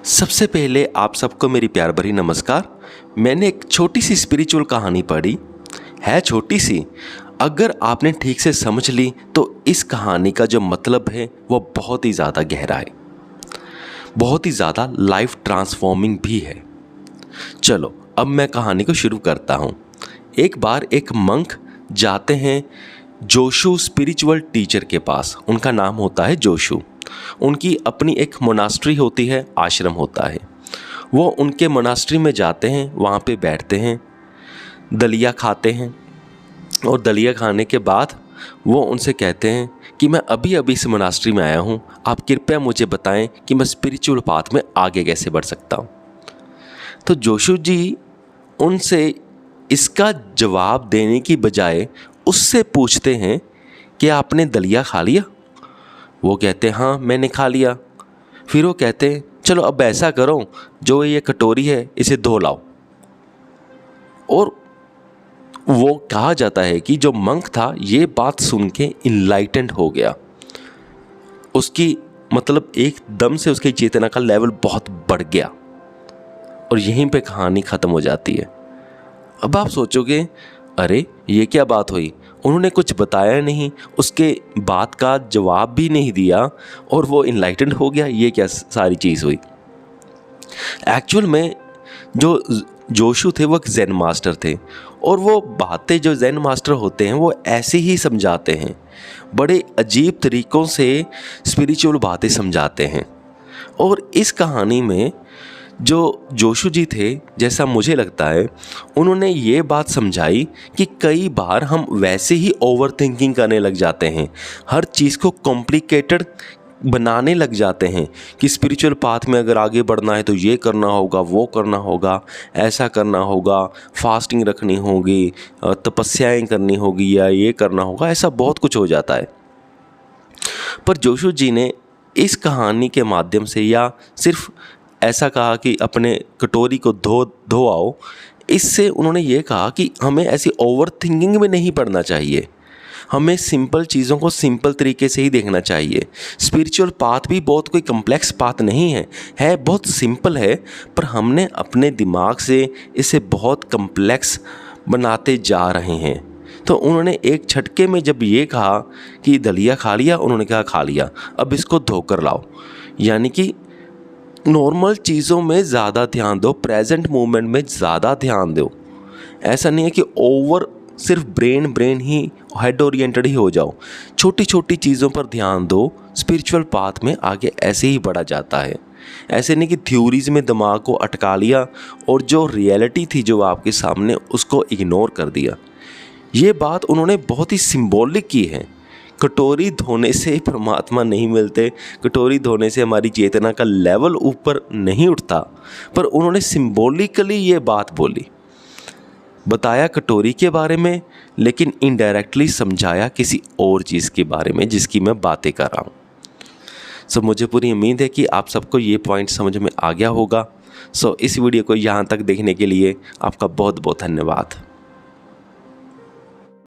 सबसे पहले आप सबको मेरी प्यार भरी नमस्कार। मैंने एक छोटी सी स्पिरिचुअल कहानी पढ़ी है, छोटी सी। अगर आपने ठीक से समझ ली तो इस कहानी का जो मतलब है वो बहुत ही ज़्यादा गहरा है, बहुत ही ज़्यादा लाइफ ट्रांसफॉर्मिंग भी है। चलो अब मैं कहानी को शुरू करता हूँ। एक बार एक मंक जाते हैं जोशु स्पिरिचुअल टीचर के पास। उनका नाम होता है जोशु। उनकी अपनी एक मोनास्ट्री होती है, आश्रम होता है। वो उनके मोनास्ट्री में जाते हैं, वहाँ पे बैठते हैं, दलिया खाते हैं और दलिया खाने के बाद वो उनसे कहते हैं कि मैं अभी अभी इस मोनास्ट्री में आया हूँ, आप कृपया मुझे बताएं कि मैं स्पिरिचुअल पाथ में आगे कैसे बढ़ सकता हूँ। तो जोशु जी उनसे इसका जवाब देने की बजाय उससे पूछते हैं कि आपने दलिया खा लिया? वो कहते हैं हाँ मैंने खा लिया। फिर वो कहते हैं चलो अब ऐसा करो, जो ये कटोरी है इसे धो लाओ। और वो कहा जाता है कि जो मंक था ये बात सुन के इनलाइटेंड हो गया। उसकी मतलब एकदम से उसकी चेतना का लेवल बहुत बढ़ गया और यहीं पे कहानी ख़त्म हो जाती है। अब आप सोचोगे अरे ये क्या बात हुई, उन्होंने कुछ बताया नहीं, उसके बात का जवाब भी नहीं दिया और वो इनलाइटेंड हो गया, ये क्या सारी चीज़ हुई। एक्चुअल में जो जोशु थे वो एक ज़ेन मास्टर थे और वो बातें जो ज़ेन मास्टर होते हैं वो ऐसे ही समझाते हैं, बड़े अजीब तरीक़ों से स्पिरिचुअल बातें समझाते हैं। और इस कहानी में जो जोशु जी थे, जैसा मुझे लगता है, उन्होंने ये बात समझाई कि कई बार हम वैसे ही ओवर थिंकिंग करने लग जाते हैं, हर चीज़ को कॉम्प्लिकेटेड बनाने लग जाते हैं कि स्पिरिचुअल पाथ में अगर आगे बढ़ना है तो ये करना होगा, वो करना होगा, ऐसा करना होगा, फास्टिंग रखनी होगी, तपस्याएं करनी होगी या ये करना होगा, ऐसा बहुत कुछ हो जाता है। पर जोशु जी ने इस कहानी के माध्यम से या सिर्फ ऐसा कहा कि अपने कटोरी को धो आओ, इससे उन्होंने ये कहा कि हमें ऐसी ओवर थिंकिंग में नहीं पड़ना चाहिए, हमें सिंपल चीज़ों को सिंपल तरीके से ही देखना चाहिए। स्पिरिचुअल पाथ भी बहुत कोई कम्प्लेक्स पाथ नहीं है बहुत सिंपल है, पर हमने अपने दिमाग से इसे बहुत कम्प्लेक्स बनाते जा रहे हैं। तो उन्होंने एक झटके में जब ये कहा कि दलिया खा लिया, उन्होंने कहा खा लिया, अब इसको धोकर लाओ। यानी कि नॉर्मल चीज़ों में ज़्यादा ध्यान दो, प्रेजेंट मोमेंट में ज़्यादा ध्यान दो। ऐसा नहीं है कि ओवर सिर्फ ब्रेन ही हेड ओरिएंटेड ही हो जाओ, छोटी छोटी चीज़ों पर ध्यान दो। स्पिरिचुअल पाथ में आगे ऐसे ही बढ़ा जाता है। ऐसे नहीं कि थ्योरीज में दिमाग को अटका लिया और जो रियलिटी थी जो आपके सामने उसको इग्नोर कर दिया। ये बात उन्होंने बहुत ही सिंबॉलिक की है। कटोरी धोने से परमात्मा नहीं मिलते, कटोरी धोने से हमारी चेतना का लेवल ऊपर नहीं उठता, पर उन्होंने सिंबॉलिकली ये बात बोली, बताया कटोरी के बारे में, लेकिन इनडायरेक्टली समझाया किसी और चीज़ के बारे में जिसकी मैं बातें कर रहा हूँ। सो मुझे पूरी उम्मीद है कि आप सबको ये पॉइंट समझ में आ गया होगा। सो इस वीडियो को यहाँ तक देखने के लिए आपका बहुत बहुत धन्यवाद।